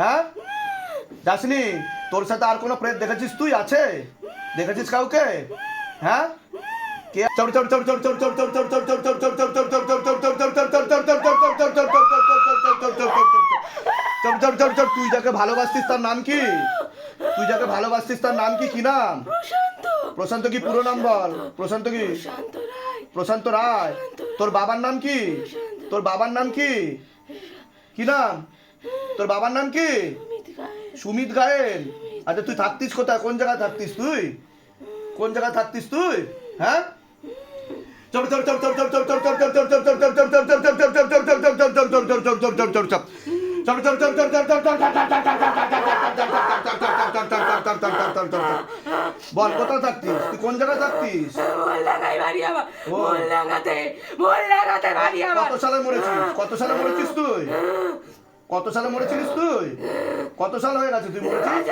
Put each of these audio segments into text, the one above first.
হ্যাঁ যাসনি? তোর সাথে আর কোনো প্রেত দেখেছিস তুই? আছে? দেখেছিস কাউকে? হ্যাঁ কে? তুই যাকে ভালোবাসতিস তার নাম কি? তুই যাকে ভালোবাসতিস তার নাম কি? কি নাম? প্রশান্ত। কি পুরো নাম বল? প্রশান্ত কি? প্রশান্ত রায়। তোর বাবার নাম কি? তোর বাবার নাম কি? কি নাম? তোর বাবার নাম কি? সুমিত গায়েন। আচ্ছা তুই থাকতিস কোথায়? কোন জায়গায় থাকতিস তুই? কোন জায়গায় থাকতিস তুই? হ্যাঁ বল কোথায় থাকতিস? তুই কোন জায়গায় থাকতিস? কত সালে মরেছিস? কত সালে মরেছিস তুই? কত সালে মরেছিলিস তুই? কত সাল হয়ে গেছে তুই মরেছিস?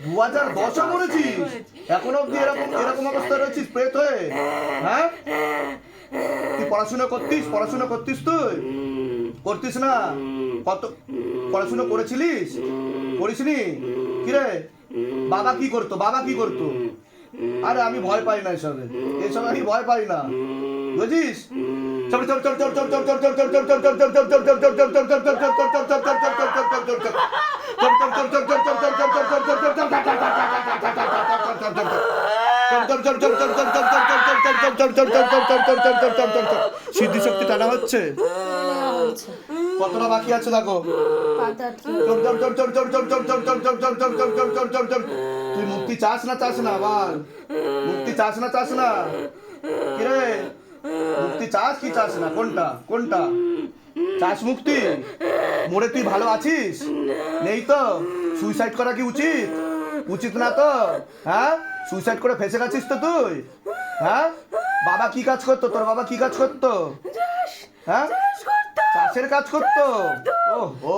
2010 মরেছিস? এখন অব্দি এরকম এরকম অবস্থা রয়েছিস প্রেত হয়ে? হ্যাঁ তুই পড়াশোনা করতিস? পড়াশোনা করতিস তুই? করতিস না? কত পড়াশোনা করেছিলিস? করিসনি? কিরে বাবা কি করতো? বাবা কি করতো? আরে আমি ভয় পাই না এসবে, এসবে আমি ভয় পাই না, বুঝিস? সিদ্ধি শক্তি টানা হচ্ছে। কতটা বাকি আছে দেখো। তুই মুক্তি চাস না? চাস না? আবার মুক্তি চাস না? চাস না? কিরে মুক্তি চাস কি চাস না? কোনটা? কোনটা চাস? মুক্তি? মরে তুই ভালো আছিস? নেই তো? সুইসাইড করা কি উচিত? উচিত না তো? হ্যাঁ সুইসাইড করে ফেসে গেছিস তো তুই? হ্যাঁ বাবা কি কাজ করতো? তোর বাবা কি কাজ করতো? হ্যাঁ চাষের কাজ করতো। ও ও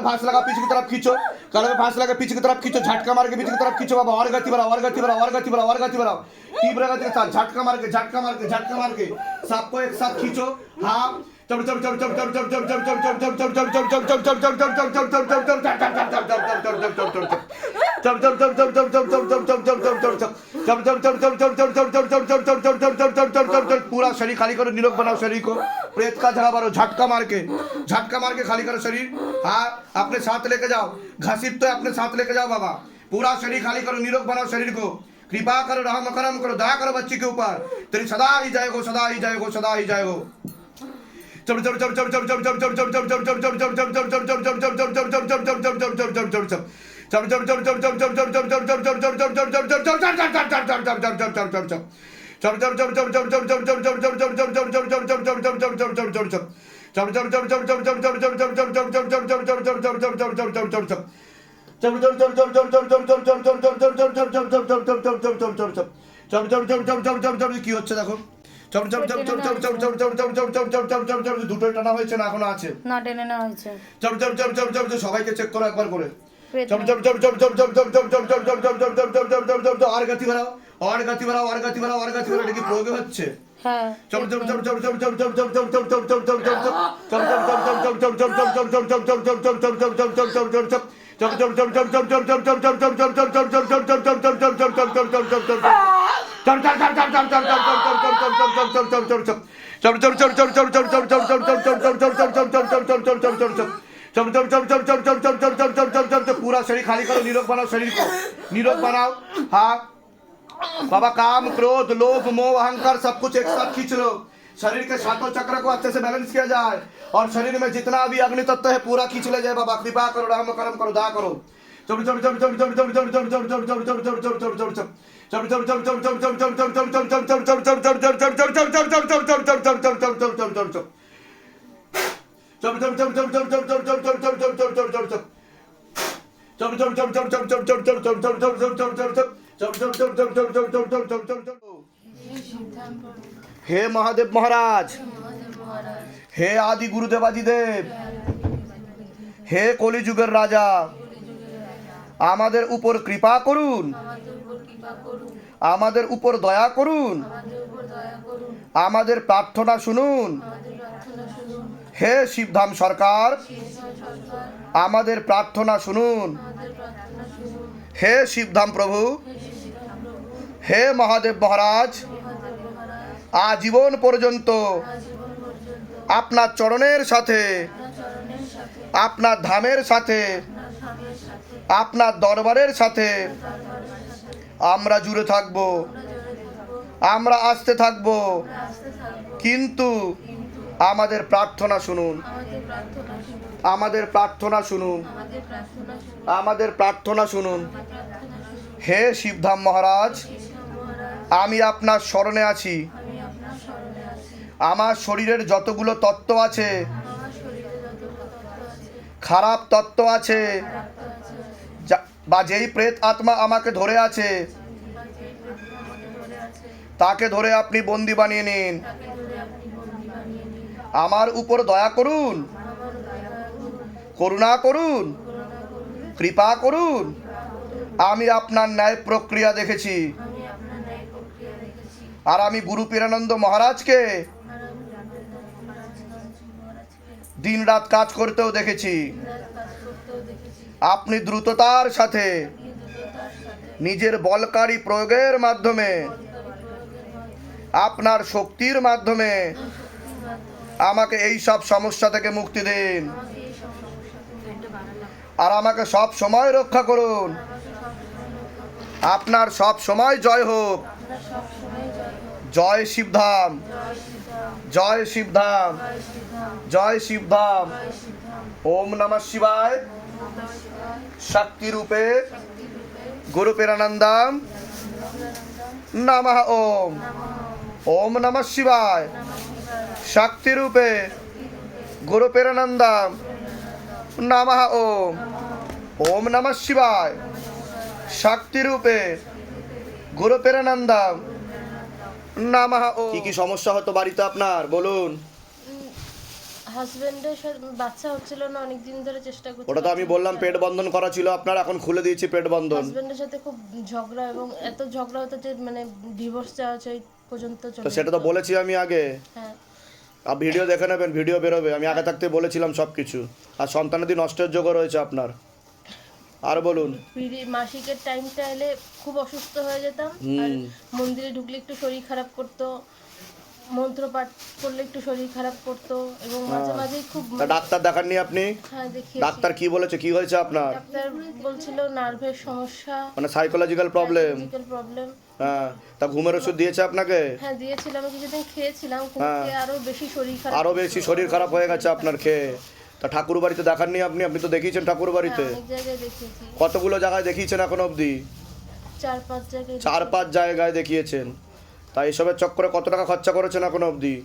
फांस लगा पीछे की तरफ खींचो, गले में फांस लगा पीछे की तरफ खींचो, झटका मार के पीछे की तरफ खींचो बाबा, और गति बढ़ाओ, और गति बढ़ाओ, और गति बढ़ाओ, और गति बढ़ाओ, तीव्र गति के साथ झटका मार के, झटका मार के, झटका मार के सबको एक साथ खींचो। हाँ पूरा शरीर खाली करो, निरोग बनाओ शरीर को, प्रेत का जगह भरो, झटका मार के खाली करो शरीर। हाँ अपने साथ लेके जाओ, घसीट तो अपने साथ लेके जाओ बाबा, पूरा शरीर खाली करो, निरोग बनाओ शरीर को, कृपा करो, रहम करम करो, दया करो बच्ची के ऊपर, तेरी सदा ही जाएगो, सदा ही जाएगो, सदा ही जाएगो। কি হচ্ছে দেখো, দুটোই টানা হয়েছে না এখনো আছে? না টেনে নেওয়া হয়েছে। সবাইকে চেক করো একবার করে। আর গতি বাড়াও, আর গতি বাড়াও, আর গতি বাড়াও, আর গতি বাড়াও, এটা কি প্রয়োগ হচ্ছে? হ্যাঁ पूरा शरीर खाली करो, निरोग बनाओ शरीर को, निरोग बनाओ। हाँ बाबा काम क्रोध लोभ मोह अहंकार सब कुछ एक साथ खींच लो, शरीर के सातों चक्र को अच्छे से बैलेंस किया जाए, और शरीर में जितना भी अग्नि तत्व है पूरा खींच ले जाए बाबा, कृपा करो, रहम करम करो, दया करो। हे महादेव महाराज, हे आदि गुरुदेव आदिदेव, हे कलिजुगेर राजा, আমাদের উপর কৃপা করুন, আমাদের উপর দয়া করুন, আমাদের প্রার্থনা শুনুন। হে শিবধাম সরকার, আমাদের প্রার্থনা শুনুন। হে শিবধাম প্রভু, হে মহাদেব মহারাজ, আজীবন পর্যন্ত আপনার চরণের সাথে, আপনার ধামের সাথে, আপনার দরবারের সাথে আমরা জুড়ে থাকব, আমরা আসতে থাকব। কিন্তু আমাদের প্রার্থনা শুনুন, আমাদের প্রার্থনা শুনুন, আমাদের প্রার্থনা শুনুন। হে শিবধাম মহারাজ, আমি আপনার শরণে আছি। আমার শরীরের যতগুলো তত্ত্ব আছে, খারাপ তত্ত্ব আছে, বা যেই প্রেত আত্মা আমাকে ধরে আছে, তাকে ধরে আপনি বন্দি বানিয়ে নিন। আমার উপর দয়া করুন, করুণা করুন, কৃপা করুন। আমি আপনার ন্যায় প্রক্রিয়া দেখেছি, আর আমি গুরু পীরানন্দ মহারাজকে দিনরাত কাজ করতেও দেখেছি। আপনি দ্রুততার সাথে নিজের বলকারী প্রয়োগের মাধ্যমে, আপনার শক্তির মাধ্যমে আমাকে এই সব সমস্যা থেকে মুক্তি দিন, আর আমাকে সব সময় রক্ষা করুন। আপনার সব সময় জয় হোক। জয় শিবধাম, জয় শিবধাম, জয় শিবধাম। ওম নমঃ শিবায়। শক্তি রূপে গুরু পীরানন্দম নমঃ ওম। ওম নমঃ শিবায়। শক্তি রূপে গুরু পীরানন্দম নমঃ ওম। ওম নমঃ শিবায়। শক্তি রূপে গুরু পীরানন্দম নমঃ ওম। কি কি সমস্যা হতো বাড়িতে আপনার, বলুন? হাজবেন্ডের সাথে বাচ্চা হচ্ছিল না, অনেক দিন ধরে চেষ্টা করছি। ওটা তো আমি বললাম পেট বন্ধন করা ছিল আপনার, এখন খুলে দিয়েছি পেট বন্ধন। হাজবেন্ডের সাথে খুব ঝগড়া, এবং এত ঝগড়া হতো যে মানে ডিভোর্স চাওয়া চাই পর্যন্ত চলে তো সেটা তো বলেছি আমি আগে। হ্যাঁ, আর ভিডিও দেখে নেবেন, ভিডিও বেরোবে। আমি আগে থাকতে বলেছিলাম সব কিছু। আর সন্তানাদি নষ্টের যোগ্য রয়েছে আপনার। আর বলুন। মাসিকের টাইমটা এলে খুব অসুস্থ হয়ে যেতাম, আর মন্দিরে ঢুকলে একটু শরীর খারাপ করতো, মন্ত্র পাঠ করলে একটু শরীর খারাপ করতো, এবং মাঝে মাঝেই খুব তা ডাক্তার দেখাননি আপনি? হ্যাঁ দেখি। ডাক্তার কি বলেছে, কি হয়েছে আপনার? ডাক্তার বলছিল নার্ভের সমস্যা, মানে সাইকোলজিক্যাল প্রবলেম। প্রবলেম। হ্যাঁ, তা ঘুমের ওষুধ দিয়েছে আপনাকে? হ্যাঁ দিয়েছিলাম, কিছুদিন খেয়েছিলাম, কিন্তু আরো বেশি শরীর খারাপ, আরো বেশি শরীর খারাপ হয়ে গেছে আপনার খেয়ে। তা ঠাকুর বাড়িতে দেখাননি আপনি? আপনি তো দেখিয়েছেন ঠাকুর বাড়িতে। অনেক জায়গায় দেখিয়েছি, কতগুলো জায়গায় দেখিয়েছেন এখন অবধি? 4-5 জায়গায়। 4-5 জায়গায় দেখিয়েছেন। তা এসবের চক্করে কত টাকা খরচা করেছেন এখন অবধি?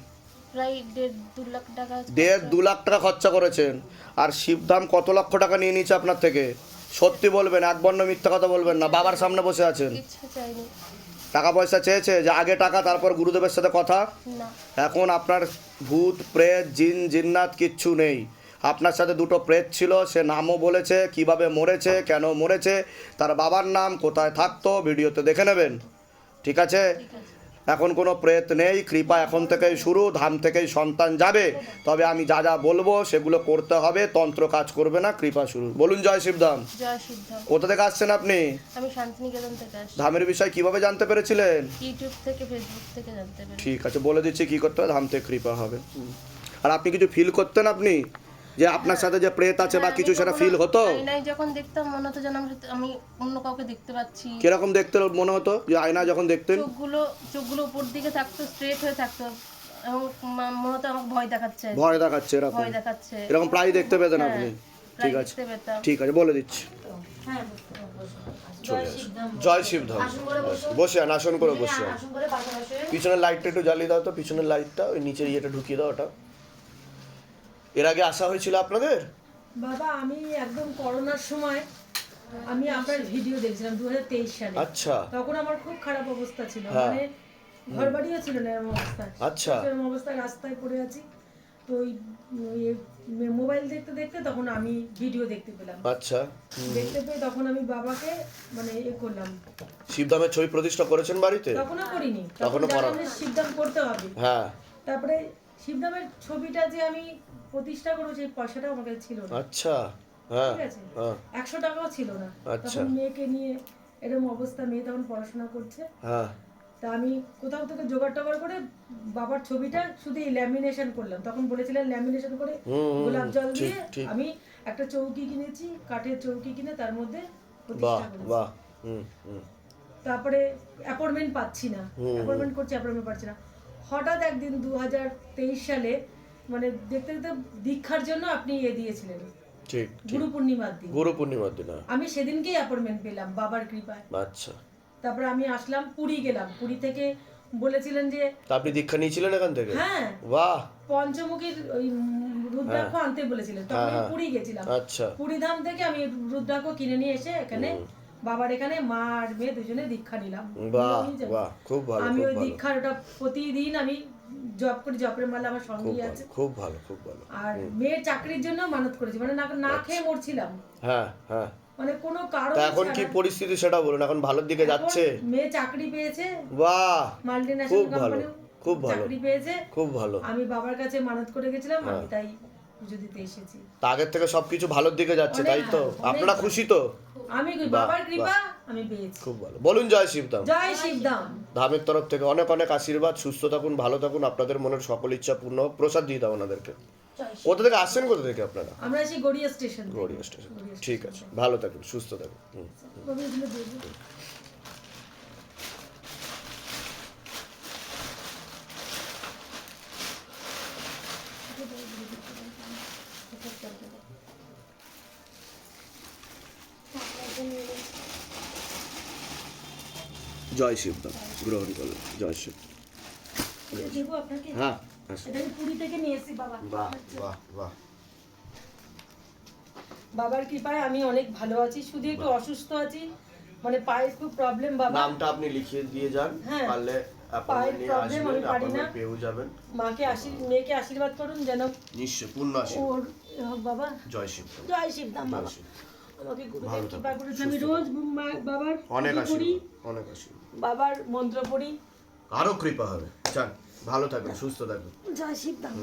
প্রায় 1.5-2 লাখ টাকা। 1.5-2 লাখ টাকা খরচা করেছেন। আর শিবধাম কত লক্ষ টাকা নিয়ে নিয়েছে আপনার থেকে? সত্যি বলবেন, এক বর্ণ মিথ্যা কথা বলবেন না। বাবার সামনে বসে আছেন। ইচ্ছা চাইনি। টাকা পয়সা চেয়েছে, যে আগে টাকা তারপর গুরুদেবের সাথে কথা। না, এখন আপনার ভূত প্রেত জিন জিন্নাত কিচ্ছু নেই। আপনার সাথে দুটো প্রেত ছিল, সে নামও বলেছে, কিভাবে মরেছে, কেন মরেছে, তার বাবার নাম, কোথায় থাকতো, ভিডিওতে দেখে নেবেন। ঠিক আছে? এখন কোনো প্রেত নেই। কৃপা এখন থেকেই শুরু, ধাম থেকেই সন্তান যাবে। তবে আমি যা যা বলবো সেগুলো করতে হবে, তন্ত্র কাজ করবে না, কৃপা শুরু। বলুন জয় শিবধাম। জয় সিদ্ধাম। কোথা থেকে আসছেন আপনি? আমি শান্তিনিকেতন থেকে আসছি। ধামের বিষয় কিভাবে জানতে পেরেছিলেন? ইউটিউব থেকে, ফেসবুক থেকে জানতে পেরেছি। ঠিক আছে, বলে দিচ্ছি কি করতে হবে, ধাম থেকে কৃপা হবে। আর আপনি কিছু ফিল করতেন আপনি, যে আপনার সাথে যে প্রেত আছে বা কিছু, সেটা ফিল হতো? আয়নায় যখন দেখতাম মনে হতো যেন আমি অন্য কাউকে দেখতে পাচ্ছি। কিরকম দেখতে মনে হতো যে আয়না যখন দেখতেন? চোখগুলো উপর দিকে থাকতো, স্ট্রেট হয়ে থাকতো, এবং মনে হতো আমাকে ভয় দেখাচ্ছে, ভয় দেখাচ্ছে, এরকম ভয় দেখাচ্ছে। এরকম প্রায় দেখতে পেতেন হ্যাঁ, আপনি? প্রায় ঠিক আছে, দেখতে পেতাম। ঠিক আছে, বলে দিচ্ছি। চলে আসুন। জয় শিবধাম। বসে আন, আসন করে বসে আন। পিছনের লাইটটা একটু জ্বালিয়ে দাও তো, পিছনের লাইটটা, ওই নিচের ইয়েটা ঢুকিয়ে দাও ওটা। এর আগে আসা হয়েছিল আপনাদের? বাবা আমি একদম করোনার সময় আমি আপনার ভিডিও দেখছিলাম 2023 সালে। আচ্ছা। তখন আমার খুব খারাপ অবস্থা ছিল, হ্যাঁ। মানে ঘর বাড়িও ছিল না এরকম অবস্থায়। আচ্ছা। এরকম অবস্থায় রাস্তায় পড়ে আছি। তো ওই মোবাইল দেখতে দেখতে তখন আমি ভিডিও দেখতে পেলাম। আচ্ছা, দেখতে পেয়ে তখন আমি বাবাকে মানে করলাম। শিবধামের ছবি প্রতিষ্ঠা করেছেন বাড়িতে? তখনও করিনি, তখনও করা শিবধাম করতে হবে। হ্যাঁ, তারপরে শিবধামের ছবিটা যে আমি প্রতিষ্ঠা করবো সেই পয়সাটা আমার কাছে ছিল না। আচ্ছা, হ্যাঁ, ঠিক আছে, হ্যাঁ, 100 টাকাও ছিল না। আচ্ছা। তখন মেয়েকে নিয়ে এরকম অবস্থা, মেয়ে তখন পড়াশোনা করছে। হ্যাঁ, তা আমি কোথাও থেকে জোগাড় টোগাড় করে বাবার ছবিটা শুধু ল্যামিনেশন করলাম। তখন বলেছিলেন ল্যামিনেশন করে গোলাপ জল দিয়ে ঠিক। আমি একটা চৌকি কিনেছি, কাঠের চৌকি কিনে তার মধ্যে বাহ, প্রতিষ্ঠা করেছি। বাহ, হুম, হুম, তারপরে অ্যাপয়েন্টমেন্ট পাচ্ছি না, অ্যাপয়েন্টমেন্ট করছি, অ্যাপয়েন্টমেন্ট পাচ্ছি না। হঠাৎ একদিন 2023 সালে মানে দেখতে দেখতে দীক্ষার জন্য আপনি দিয়েছিলেন, ঠিক, গুরু পূর্ণিমার দিন। গুরু পূর্ণিমার দিন। আমি সেদিনকেই অ্যাপয়েন্টমেন্ট পেলাম বাবার কৃপায়। আচ্ছা, তারপরে আমি আসলাম, পুরী গেলাম। পুরী থেকে বলেছিলেন যে তা আপনি দীক্ষা নিয়েছিলেন এখান থেকে? হ্যাঁ, বাহ, পঞ্চমুখীর ওই রুদ্রাক্ষ আনতে বলেছিলেন। তখন আমি পুরী গেছিলাম। আচ্ছা, পুরী ধাম থেকে আমি রুদ্রাক্ষ কিনে নিয়ে এসে এখানে বাবার এখানে মা আর মেয়ে দুজনে দীক্ষা নিলাম। বাহ, আমি জানি। বাহ, খুব ভালো, আমি খুব ওই ভালো, দীক্ষার ওটা প্রতিদিন আমি জব করি, জপের মালা আমার খুব সঙ্গেই ভালো, আছে। খুব ভালো, খুব ভালো। আর মেয়ের চাকরির জন্য মানত করেছি, মানে না না খেয়ে মরছিলাম, হ্যাঁ, হ্যাঁ। মানে কোনো কারণ তা এখন কি ছাড়া। পরিস্থিতি সেটা বলুন, এখন ভালোর দিকে যাচ্ছে? এখন মেয়ে চাকরি পেয়েছে, বাহ, মাল্টিন্যাশনাল খুব ভালো, কোম্পানি খুব ভালো, চাকরি পেয়েছে। খুব ভালো। আমি বাবার কাছে মানত করে গেছিলাম, আমি তাই পুজো দিতে এসেছি। তা আগের থেকে সবকিছু ভালোর দিকে যাচ্ছে, অনেক তাই তো? ভালো, আপনারা অনেক খুশি তো? আমি বাবার কৃপা আমি পেয়েছি। খুব ভালো। বলুন জয় শিবধাম। জয় শিবধাম। ধামের তরফ থেকে অনেক অনেক আশীর্বাদ, সুস্থ থাকুন, ভালো থাকুন, আপনাদের মনের সকল ইচ্ছা পূর্ণ হোক। প্রসাদ দিয়ে দাও ওনাদেরকে। কোথা থেকে আসছেন, কোথা থেকে আপনারা? আমরা আছি গড়িয়া স্টেশন থেকে। গড়িয়া স্টেশন। ঠিক আছে, ভালো থাকুন, সুস্থ থাকুন। হুম। কবে এগুলো দেবো? জয় শিবধাম গ্রহণ করলেন। জয় শিব। এটা দেবো আপনাকে? হ্যাঁ, আসুন। এটা আমি পুরী থেকে নিয়ে এসেছি বাবা। বাহ, বাহ, বাহ। বাবার কৃপায় আমি অনেক ভালো আছি, শুধু একটু অসুস্থ আছি, মানে পায়ের খুব প্রবলেম বাবা। নামটা আপনি লিখিয়ে দিয়ে যান, হ্যাঁ। পারলে পায়ের অ্যাপয়েন্টমেন্ট নিয়ে problem, আসবেন, আমি পারি না। অ্যাপয়েন্টমেন্ট পেয়েও যাবেন। মাকে মেয়েকে আশীর্বাদ করুন যেন নিশ্চয়, পূর্ণ আশীর্বাদ। ওর হোক বাবা। জয় শিবধাম। জয় শিবধাম বাবা। জয় শিব। আমাকে গুরুদেব ভালো কৃপা থাকুন, করেছে, আমি রোজ বাবার অনেক পুজো করি, আশীর্বাদ, অনেক আশীর্বাদ। বাবার মন্ত্র পড়ি। আরো কৃপা হবে। যান, ভালো থাকবেন, সুস্থ থাকবেন। জয় শিবধাম।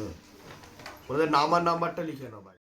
ওনাদের নাম আর নাম্বারটা লিখে নাও ভাই।